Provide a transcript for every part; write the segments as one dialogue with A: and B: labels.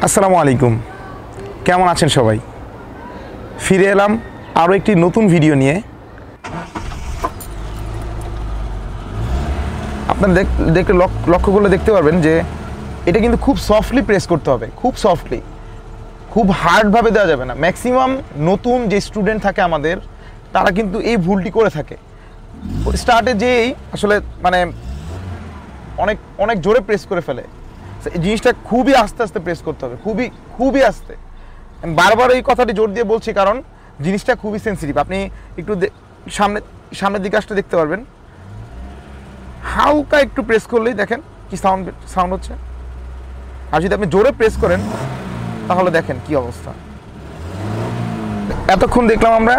A: আসসালামু আলাইকুম, কেমন আছেন সবাই? ফিরে এলাম আরও একটি নতুন ভিডিও নিয়ে। আপনারা দেখতে লক্ষ্য করলে দেখতে পারবেন যে এটা কিন্তু খুব সফটলি প্রেস করতে হবে, খুব সফটলি, খুব হার্ডভাবে দেওয়া যাবে না। ম্যাক্সিমাম নতুন যে স্টুডেন্ট থাকে আমাদের, তারা কিন্তু এই ভুলটি করে থাকে। স্টার্টে যেই আসলে মানে অনেক অনেক জোরে প্রেস করে ফেলে। এই জিনিসটা খুবই আস্তে আস্তে প্রেস করতে হবে, খুবই খুবই আস্তে। আমি বারবার এই কথাটি জোর দিয়ে বলছি কারণ জিনিসটা খুবই সেন্সিটিভ। আপনি একটু সামনের দিকে আসতে দেখতে পারবেন, হালকা একটু প্রেস করলেই দেখেন কি সাউন্ড হচ্ছে। আর যদি আপনি জোরে প্রেস করেন তাহলে দেখেন কি অবস্থা। এতক্ষণ দেখলাম আমরা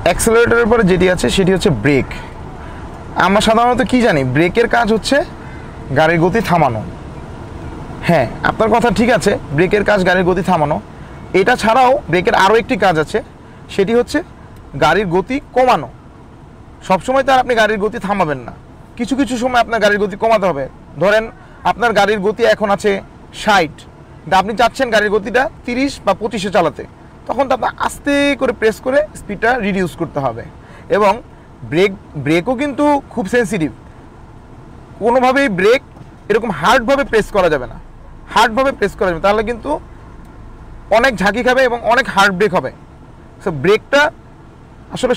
A: অ্যাক্সেলারেটরের পরে যেটি আছে সেটি হচ্ছে ব্রেক। আমরা সাধারণত কি জানি, ব্রেকের কাজ হচ্ছে গাড়ির গতি থামানো। হ্যাঁ, আপনার কথা ঠিক আছে, ব্রেকের কাজ গাড়ির গতি থামানো। এটা ছাড়াও ব্রেকের আরও একটি কাজ আছে, সেটি হচ্ছে গাড়ির গতি কমানো। সবসময় তার আপনি গাড়ির গতি থামাবেন না, কিছু কিছু সময় আপনার গাড়ির গতি কমাতে হবে। ধরেন আপনার গাড়ির গতি এখন আছে 60, কিন্তু আপনি চাচ্ছেন গাড়ির গতিটা 30 বা 25-এ চালাতে, তখন তো আপনার আস্তে করে প্রেস করে স্পিডটা রিডিউস করতে হবে। এবং ব্রেকও কিন্তু খুব সেন্সিটিভ। কোনোভাবেই ব্রেক এরকম হার্ডভাবে প্রেস করা যাবে না, হার্ডভাবে প্রেস করা যাবে তাহলে কিন্তু অনেক ঝাঁকি খাবে এবং অনেক হার্ড ব্রেক হবে। সো ব্রেকটা আসলে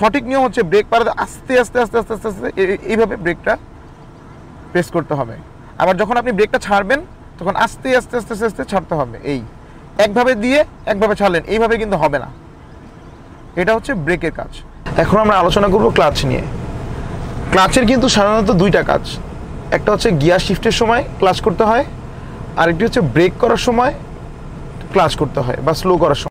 A: সঠিক নিয়ম হচ্ছে ব্রেক পাড়াতে আস্তে আস্তে আস্তে আস্তে আস্তে আস্তে এইভাবে ব্রেকটা প্রেস করতে হবে। আবার যখন আপনি ব্রেকটা ছাড়বেন তখন আস্তে আস্তে আস্তে আস্তে আস্তে ছাড়তে হবে। এই একভাবে দিয়ে একভাবে ছাড়লেন, এইভাবে কিন্তু হবে না। এটা হচ্ছে ব্রেকের কাজ। এখন আমরা আলোচনা করব ক্লাচ নিয়ে। ক্লাচের কিন্তু সাধারণত দুইটা কাজ, একটা হচ্ছে গিয়ার শিফটের সময় ক্লাচ করতে হয়, আরেকটি হচ্ছে ব্রেক করার সময় ক্লাচ করতে হয় বা স্লো করার সময়।